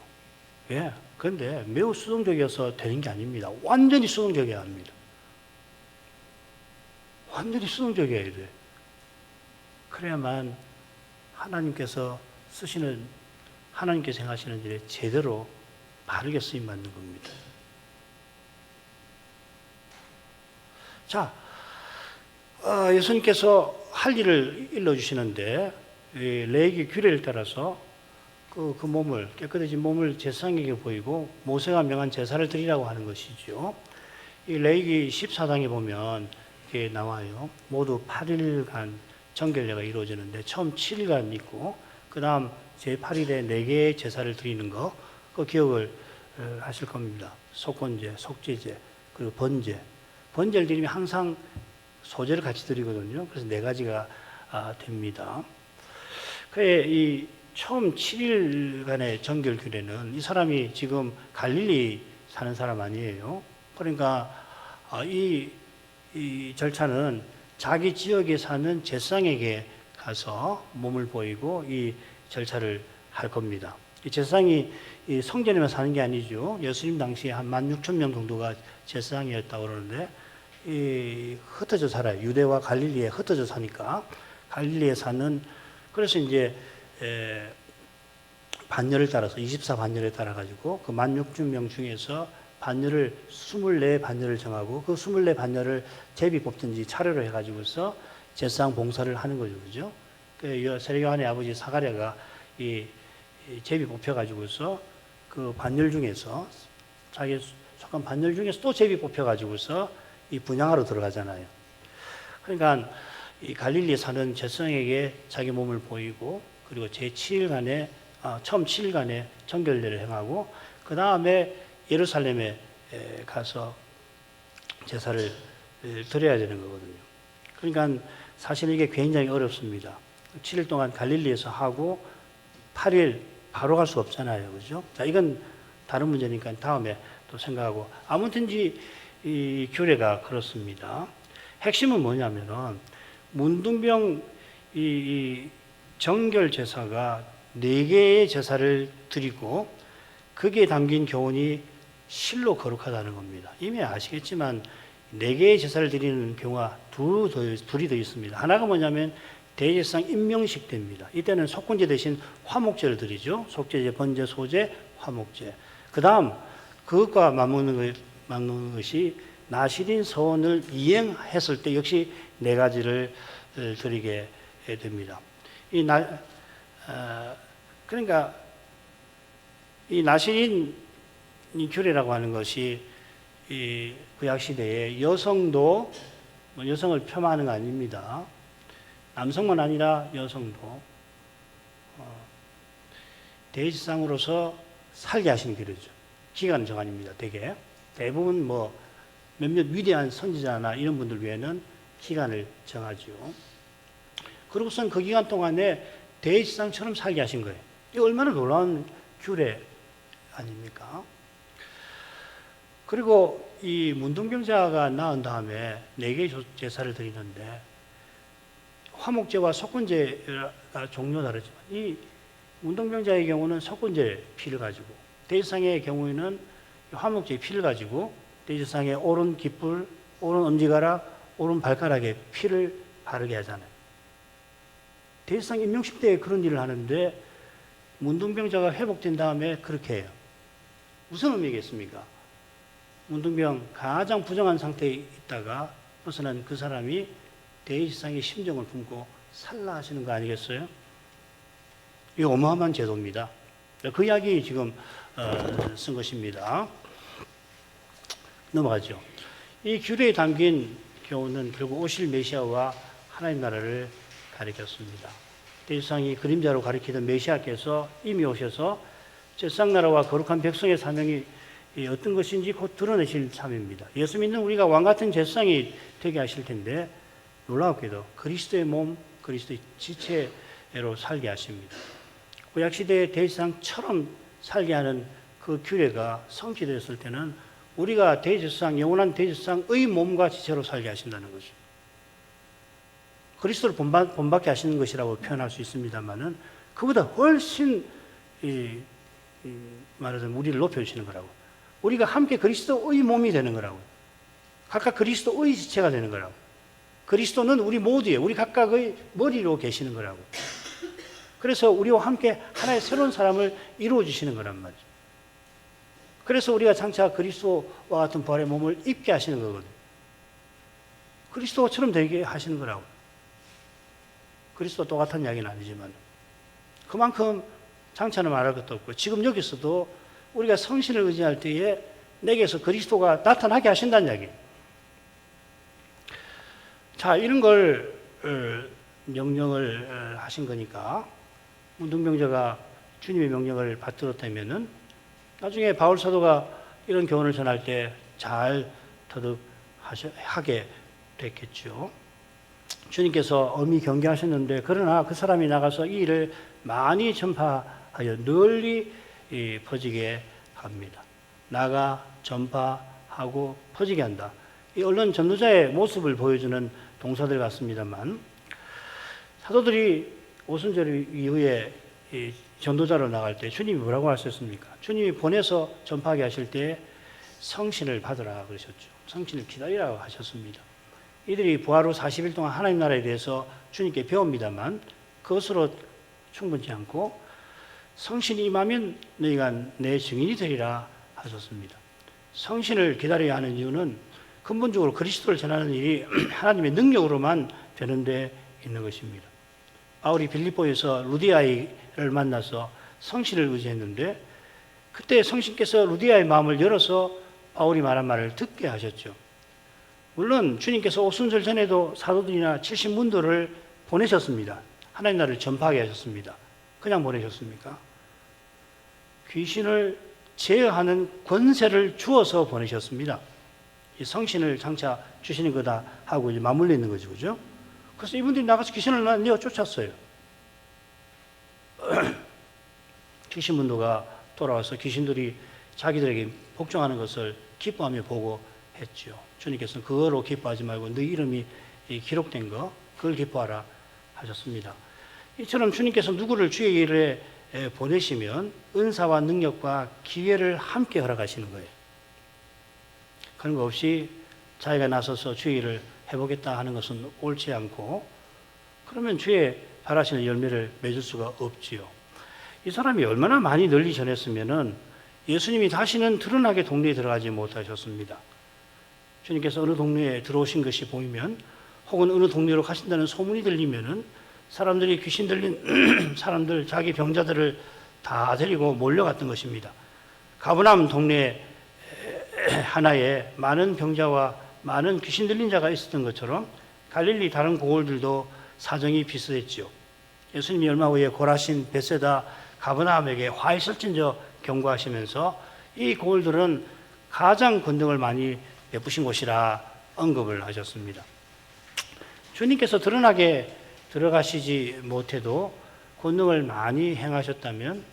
예. 그런데 매우 수동적이어서 되는 게 아닙니다. 완전히 수동적이어야 합니다. 완전히 수동적이어야 돼. 그래야만 하나님께서 행하시는 일에 제대로 바르게 쓰임 받는 겁니다. 자, 예수님께서 할 일을 일러주시는데 레위기 규례를 따라서 그 몸을 깨끗해진 몸을 제사장에게 보이고 모세가 명한 제사를 드리라고 하는 것이죠. 이 레위기 14장에 보면 이게 나와요. 모두 8일간 정결례가 이루어지는데 처음 7일간 있고 그 다음 제8일에 4개의 제사를 드리는 거 그 기억을 하실 겁니다. 속건제, 속죄제, 그리고 번제. 번제를 드리면 항상 소제를 같이 드리거든요. 그래서 4가지가 됩니다. 그의 이 처음 7일간의 정결 규례는 이 사람이 지금 갈릴리 사는 사람 아니에요. 그러니까 이 절차는 자기 지역에 사는 제사장에게 가서 몸을 보이고 이 절차를 할 겁니다. 이 제사장이 성전에만 사는 게 아니죠. 예수님 당시에 한 16,000명 정도가 제사장이었다고 그러는데 흩어져 살아요. 유대와 갈릴리에 흩어져 사니까 갈릴리에 사는 그래서 이제 반열을 따라서 24반열에 따라 가지고 그 16,000명 중에서 반열을 24반열을 정하고 그 24반열을 제비 뽑든지 차례로 해가지고서 제사장 봉사를 하는 거죠, 그죠? 그 세례요한의 아버지 사가랴가 이 제비 뽑혀가지고서 그 반열 중에서 자기 속한 반열 중에서 또 제비 뽑혀가지고서 이 분향하러 들어가잖아요. 그러니까 이 갈릴리에 사는 제사장에게 자기 몸을 보이고 그리고 제7일간에 처음 7일간의 정결례를 행하고 그 다음에 예루살렘에 가서 제사를 드려야 되는 거거든요. 그러니까 사실 이게 굉장히 어렵습니다. 7일 동안 갈릴리에서 하고 8일 바로 갈 수 없잖아요. 그죠? 자, 이건 다른 문제니까 다음에 또 생각하고 아무튼지 이 규례가 그렇습니다. 핵심은 뭐냐면은 문둥병 이 정결 제사가 4개의 제사를 드리고 거기에 담긴 교훈이 실로 거룩하다는 겁니다. 이미 아시겠지만 4개의 제사를 드리는 경우가 둘이 더 있습니다. 하나가 뭐냐면 대제사장 임명식 때입니다. 이때는 속건제 대신 화목제를 드리죠. 속죄제, 번제, 소제, 화목제. 그 다음 그것과 맞먹는 것이 나시린 서원을 이행했을 때 역시 4가지를 드리게 됩니다. 그러니까 이 나시린 규례라고 하는 것이 이 구약 시대에 여성도 여성을 폄하하는 거 아닙니다. 남성만 아니라 여성도 대지상으로서 살게 하시는 기로죠. 기간 정한입니다. 대부분 뭐 몇몇 위대한 선지자나 이런 분들 외에는 기간을 정하죠. 그러고선 그 기간 동안에 대지상처럼 살게 하신 거예요. 이 얼마나 놀라운 규례 아닙니까? 그리고 이 문둥병자가 낳은 다음에 4개의 제사를 드리는데 화목제와 속건제가 종류 다르지만 이 문둥병자의 경우는 속건제 피를 가지고 대지상의 경우에는 화목제의 피를 가지고 대지상의 오른 깃불, 오른 엄지가락, 오른 발가락에 피를 바르게 하잖아요. 대지상 임명식 때 그런 일을 하는데 문둥병자가 회복된 다음에 그렇게 해요. 무슨 의미겠습니까? 문둥병 가장 부정한 상태에 있다가 벗어난 그 사람이 대지상의 심정을 품고 살라 하시는 거 아니겠어요? 이 어마어마한 제도입니다. 그 이야기 지금 쓴 것입니다. 넘어가죠. 이 규례에 담긴 교훈은 결국 오실 메시아와 하나님 나라를 가리켰습니다. 대지상이 그림자로 가리키던 메시아께서 이미 오셔서 제상나라와 거룩한 백성의 사명이 어떤 것인지 곧 드러내실 참입니다. 예수 믿는 우리가 왕같은 제상이 되게 하실 텐데 놀랍게도 그리스도의 몸, 그리스도의 지체로 살게 하십니다. 구약시대의 대지상처럼 살게 하는 그 규례가 성취되었을 때는 우리가 대지상, 영원한 대지상의 몸과 지체로 살게 하신다는 거죠. 그리스도를 본받게 하시는 것이라고 표현할 수 있습니다만은 그보다 훨씬 말하자면 우리를 높여주시는 거라고. 우리가 함께 그리스도의 몸이 되는 거라고. 각각 그리스도의 지체가 되는 거라고. 그리스도는 우리 모두의, 우리 각각의 머리로 계시는 거라고. 그래서 우리와 함께 하나의 새로운 사람을 이루어 주시는 거란 말이죠. 그래서 우리가 장차 그리스도와 같은 부활의 몸을 입게 하시는 거거든요. 그리스도처럼 되게 하시는 거라고. 그리스도와 똑같은 이야기는 아니지만 그만큼 장차는 말할 것도 없고 지금 여기서도 우리가 성신을 의지할 때에 내게서 그리스도가 나타나게 하신다는 이야기예요. 자, 이런 걸 명령을 하신 거니까 문둥병자가 주님의 명령을 받들었다면은 나중에 바울 사도가 이런 교훈을 전할 때 잘 터득하게 됐겠죠. 주님께서 엄히 경계하셨는데 그러나 그 사람이 나가서 이 일을 많이 전파하여 널리 퍼지게 합니다. 나가 전파하고 퍼지게 한다. 이 언론 전도자의 모습을 보여주는 동사들 같습니다만 사도들이 오순절 이후에 전도자로 나갈 때 주님이 뭐라고 하셨습니까? 주님이 보내서 전파하게 하실 때 성신을 받으라 그러셨죠. 성신을 기다리라고 하셨습니다. 이들이 부활 후 40일 동안 하나님 나라에 대해서 주님께 배웁니다만 그것으로 충분치 않고 성신이 임하면 너희가 내 증인이 되리라 하셨습니다. 성신을 기다려야 하는 이유는 근본적으로 그리스도를 전하는 일이 하나님의 능력으로만 되는 데 있는 것입니다. 바울이 빌립보에서 루디아를 만나서 성신을 의지했는데 그때 성신께서 루디아의 마음을 열어서 바울이 말한 말을 듣게 하셨죠. 물론 주님께서 오순절 전에도 사도들이나 70문도를 보내셨습니다. 하나님 나라를 전파하게 하셨습니다. 그냥 보내셨습니까? 귀신을 제어하는 권세를 주어서 보내셨습니다. 이 성신을 장차 주시는 거다 하고 이제 맞물려 있는 거죠. 그죠? 그래서 이분들이 나가서 귀신을 내어 쫓았어요. 70문도가 돌아와서 귀신들이 자기들에게 복종하는 것을 기뻐하며 보고 했죠. 주님께서는 그거로 기뻐하지 말고 네 이름이 기록된 거 그걸 기뻐하라 하셨습니다. 이처럼 주님께서 누구를 주의 일에 보내시면 은사와 능력과 기회를 함께 허락하시는 거예요. 그런 거 없이 자기가 나서서 주의 일을 해보겠다 하는 것은 옳지 않고 그러면 주의 바라시는 열매를 맺을 수가 없지요. 이 사람이 얼마나 많이 널리 전했으면은 예수님이 다시는 드러나게 동네에 들어가지 못하셨습니다. 주님께서 어느 동네에 들어오신 것이 보이면 혹은 어느 동네로 가신다는 소문이 들리면은 사람들이 귀신 들린 사람들, 자기 병자들을 다 데리고 몰려갔던 것입니다. 가버나움 동네 하나에 많은 병자와 많은 귀신 들린 자가 있었던 것처럼 갈릴리 다른 고을들도 사정이 비슷했죠. 예수님이 얼마 후에 고라신 베세다 가버나움에게 화이설진저 경고하시면서 이 고을들은 가장 권능을 많이 베푸신 곳이라 언급을 하셨습니다. 주님께서 드러나게 들어가시지 못해도 권능을 많이 행하셨다면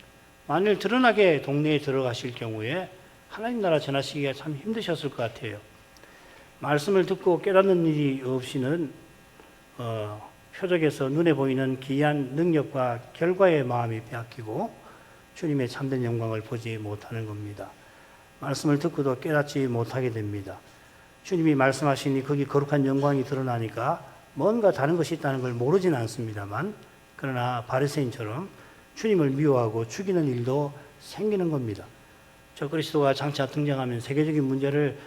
만일 드러나게 동네에 들어가실 경우에 하나님 나라 전하시기가 참 힘드셨을 것 같아요. 말씀을 듣고 깨닫는 일이 없이는 표적에서 눈에 보이는 기이한 능력과 결과의 마음이 빼앗기고 주님의 참된 영광을 보지 못하는 겁니다. 말씀을 듣고도 깨닫지 못하게 됩니다. 주님이 말씀하시니 거기 거룩한 영광이 드러나니까 뭔가 다른 것이 있다는 걸 모르진 않습니다만 그러나 바리새인처럼 주님을 미워하고 죽이는 일도 생기는 겁니다. 저 그리스도가 장차 등장하면 세계적인 문제를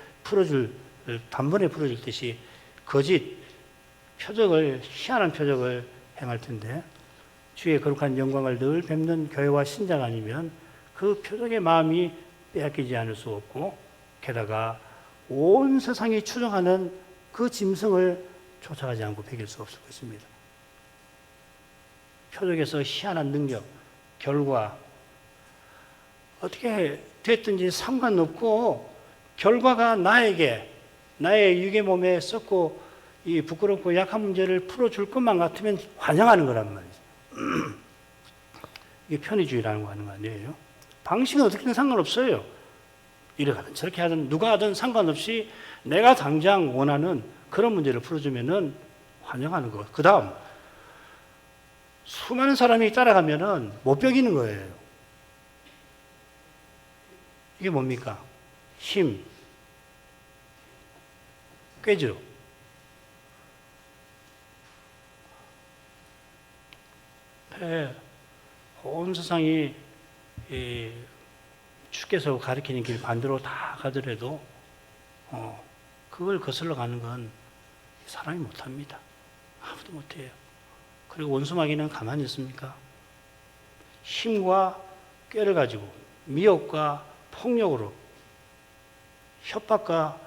단번에 풀어줄 듯이 거짓 표적을, 희한한 표적을 행할 텐데 주의 거룩한 영광을 늘 뵙는 교회와 신자가 아니면 그 표적의 마음이 빼앗기지 않을 수 없고 게다가 온 세상이 추정하는 그 짐승을 쫓아가지 않고 베길 수 없을 것입니다. 표적에서 희한한 능력, 결과 어떻게 됐든지 상관없고 결과가 나에게 나의 육의 몸에 썩고 이 부끄럽고 약한 문제를 풀어줄 것만 같으면 환영하는 거란 말이죠. 이게 편의주의라는 거 하는 거 아니에요? 방식은 어떻게든 상관없어요. 이렇게 하든 저렇게 하든 누가 하든 상관없이 내가 당장 원하는 그런 문제를 풀어주면은 환영하는 거. 그 다음 수많은 사람이 따라가면은 못 배기는 거예요. 이게 뭡니까? 힘. 꾀죠. 온 세상이 주께서 가리키는 길 반대로 다 가더라도 그걸 거슬러 가는 건 사람이 못합니다. 아무도 못해요. 그리고 원수마귀는 가만히 있습니까? 힘과 꾀를 가지고 미혹과 폭력으로 협박과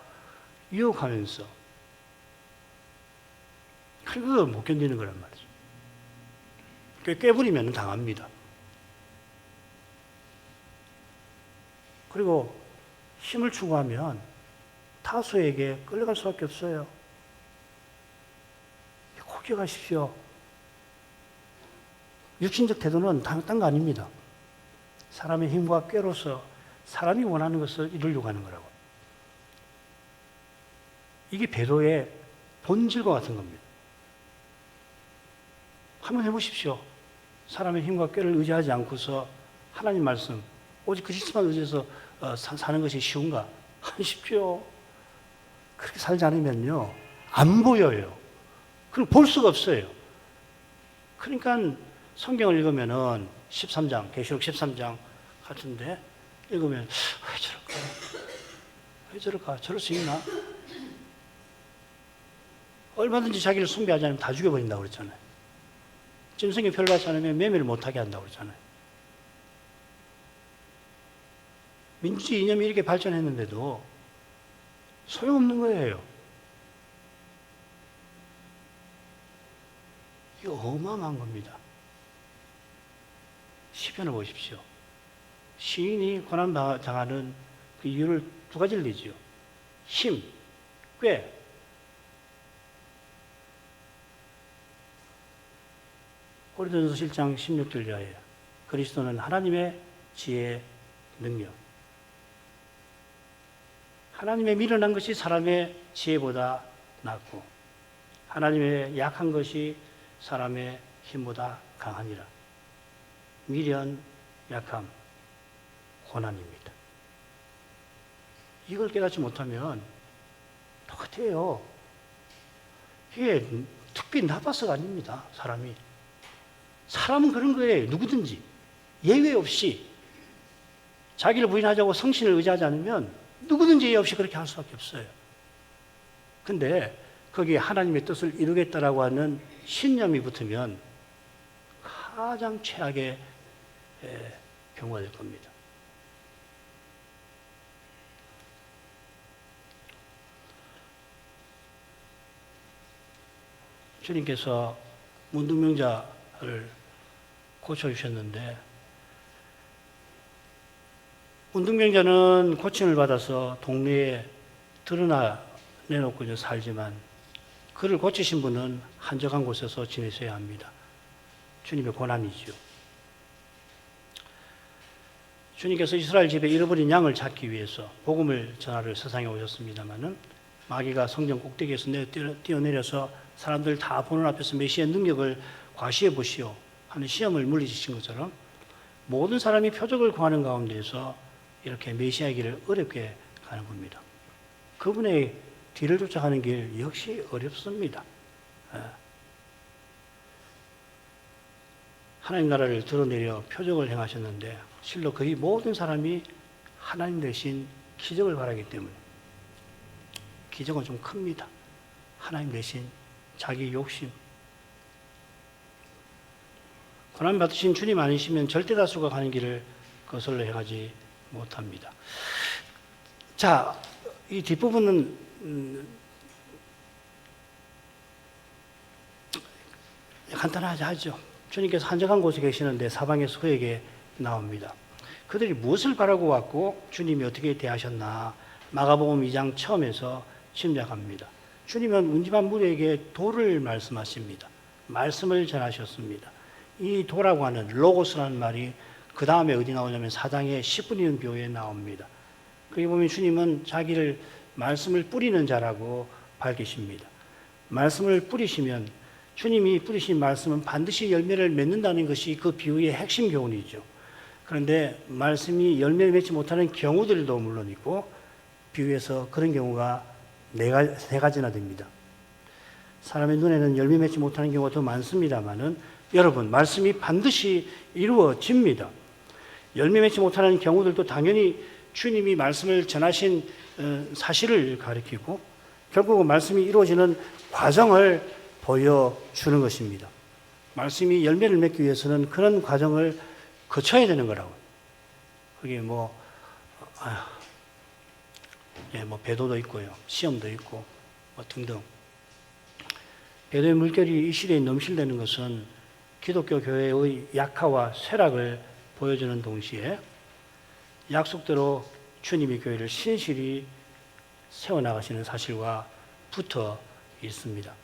유혹하면서 그걸 못 견디는 거란 말이죠. 꾀부리면 당합니다. 그리고 힘을 추구하면 타수에게 끌려갈 수밖에 없어요. 고개가십시오. 육신적 태도는 딴 거 아닙니다. 사람의 힘과 꾀로서 사람이 원하는 것을 이루려고 하는 거라고. 이게 배도의 본질과 같은 겁니다. 한번 해보십시오. 사람의 힘과 꾀를 의지하지 않고서 하나님 말씀, 오직 그리스도만 의지해서 사는 것이 쉬운가? 안 쉽죠. 그렇게 살지 않으면요, 안 보여요. 그리고 볼 수가 없어요. 그러니까 성경을 읽으면은 13장, 계시록 13장 같은데 읽으면 왜 저럴까? 왜 저럴까? 저럴 수 있나? 얼마든지 자기를 숭배하지 않으면 다 죽여버린다고 그랬잖아요. 짐승의 표를 받지 않으면 매매를 못하게 한다고 그랬잖아요. 민주주의 이념이 이렇게 발전했는데도 소용없는 거예요. 이거 어마어마한 겁니다. 시편을 보십시오. 시인이 고난당하는 그 이유를 두 가지를 내지요. 힘, 꾀. 고린도전서 7장 16절 이하에 그리스도는 하나님의 지혜, 능력. 하나님의 미련한 것이 사람의 지혜보다 낫고 하나님의 약한 것이 사람의 힘보다 강하니라. 미련, 약함, 고난입니다. 이걸 깨닫지 못하면 똑같아요. 이게 특별히 나빠서가 아닙니다. 사람은 그런 거예요. 누구든지 예외 없이 자기를 부인하자고 성신을 의지하지 않으면 누구든지 예외 없이 그렇게 할 수밖에 없어요. 근데 거기에 하나님의 뜻을 이루겠다라고 하는 신념이 붙으면 가장 최악의 경우가 될 겁니다. 주님께서 문둥병자를 고쳐주셨는데, 문둥병자는 고침을 받아서 동네에 드러내놓고 살지만, 그를 고치신 분은 한적한 곳에서 지내셔야 합니다. 주님의 고난이죠. 주님께서 이스라엘 집에 잃어버린 양을 찾기 위해서 복음을 전하러 세상에 오셨습니다마는, 마귀가 성전 꼭대기에서 뛰어내려서 사람들 다 보는 앞에서 메시아의 능력을 과시해 보시오 하는 시험을 물리치신 것처럼, 모든 사람이 표적을 구하는 가운데에서 이렇게 메시아의 길을 어렵게 가는 겁니다. 그분의 뒤를 쫓아가는 길 역시 어렵습니다. 하나님 나라를 드러내려 표적을 행하셨는데, 실로 거의 모든 사람이 하나님 대신 기적을 바라기 때문에, 기적은 좀 큽니다. 하나님 대신 자기 욕심. 고난 받으신 주님 아니시면 절대 다수가 가는 길을 거슬러 행하지 못합니다. 자, 이 뒷부분은 간단하지 하죠. 주님께서 한적한 곳에 계시는데 사방에서 그에게 나옵니다. 그들이 무엇을 바라고 왔고 주님이 어떻게 대하셨나 마가복음 2장 처음에서 짐작합니다. 주님은 운집한 무리에게 도를 말씀하십니다. 말씀을 전하셨습니다. 이 도라고 하는 로고스라는 말이 그 다음에 어디 나오냐면 4장의 10분이는 묘에 나옵니다. 거기 보면 주님은 자기를 말씀을 뿌리는 자라고 밝히십니다. 말씀을 뿌리시면, 주님이 뿌리신 말씀은 반드시 열매를 맺는다는 것이 그 비유의 핵심 교훈이죠. 그런데 말씀이 열매를 맺지 못하는 경우들도 물론 있고, 비유에서 그런 경우가 세 가지나 됩니다. 사람의 눈에는 열매 맺지 못하는 경우가 더 많습니다만은, 여러분, 말씀이 반드시 이루어집니다. 열매 맺지 못하는 경우들도 당연히 주님이 말씀을 전하신 사실을 가리키고, 결국은 말씀이 이루어지는 과정을 보여주는 것입니다. 말씀이 열매를 맺기 위해서는 그런 과정을 거쳐야 되는 거라고. 그게 배도도 있고요, 시험도 있고, 등등. 배도의 물결이 이 시대에 넘실대는 것은 기독교 교회의 약화와 쇠락을 보여주는 동시에 약속대로 주님이 교회를 신실히 세워나가시는 사실과 붙어 있습니다.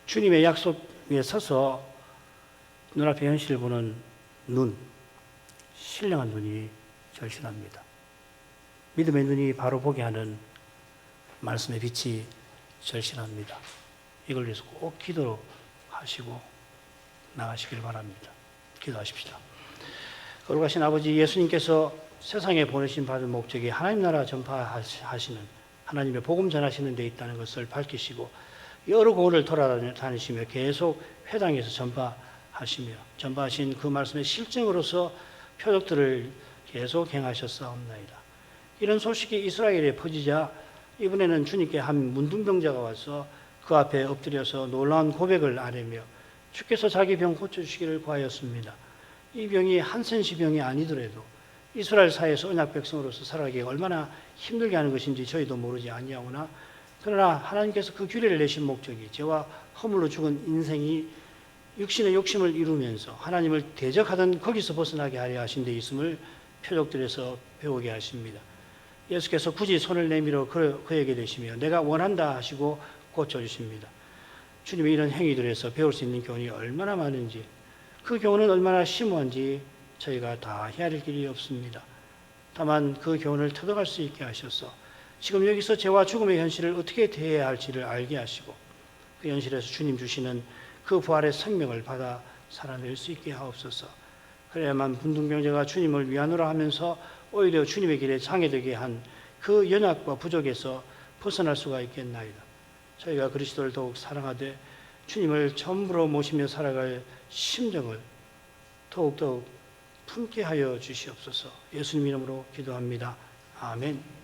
주님의 약속 위에 서서 눈앞의 현실을 보는 눈, 신령한 눈이 절실합니다. 믿음의 눈이 바로 보게 하는 말씀의 빛이 절실합니다. 이걸 위해서 꼭 기도하시고 나가시길 바랍니다. 기도하십시다. 거룩하신 아버지, 예수님께서 세상에 보내신 받은 목적이 하나님 나라 전파하시는, 하나님의 복음 전하시는 데 있다는 것을 밝히시고, 여러 곳을 돌아다니시며 계속 회당에서 전파하신 그 말씀의 실증으로서 표적들을 계속 행하셨사옵나이다. 이런 소식이 이스라엘에 퍼지자 이번에는 주님께 한 문둥병자가 와서 그 앞에 엎드려서 놀라운 고백을 아뢰며 주께서 자기 병 고쳐주시기를 구하였습니다. 이 병이 한센시 병이 아니더라도 이스라엘 사회에서 언약 백성으로서 살아가기가 얼마나 힘들게 하는 것인지 저희도 모르지 아니하오나, 그러나 하나님께서 그 규례를 내신 목적이 죄와 허물로 죽은 인생이 육신의 욕심을 이루면서 하나님을 대적하던 거기서 벗어나게 하려 하신 데 있음을 표적들에서 배우게 하십니다. 예수께서 굳이 손을 내밀어 그에게 대시며 내가 원한다 하시고 고쳐주십니다. 주님의 이런 행위들에서 배울 수 있는 교훈이 얼마나 많은지, 그 교훈은 얼마나 심오한지 저희가 다 헤아릴 길이 없습니다. 다만 그 교훈을 터득할 수 있게 하셔서 지금 여기서 죄와 죽음의 현실을 어떻게 대해야 할지를 알게 하시고, 그 현실에서 주님 주시는 그 부활의 생명을 받아 살아낼 수 있게 하옵소서. 그래야만 문둥병자가 주님을 위안으로 하면서 오히려 주님의 길에 장애되게 한 그 연약과 부족에서 벗어날 수가 있겠나이다. 저희가 그리스도를 더욱 사랑하되 주님을 전부로 모시며 살아갈 심정을 더욱더욱 품게 하여 주시옵소서. 예수님 이름으로 기도합니다. 아멘.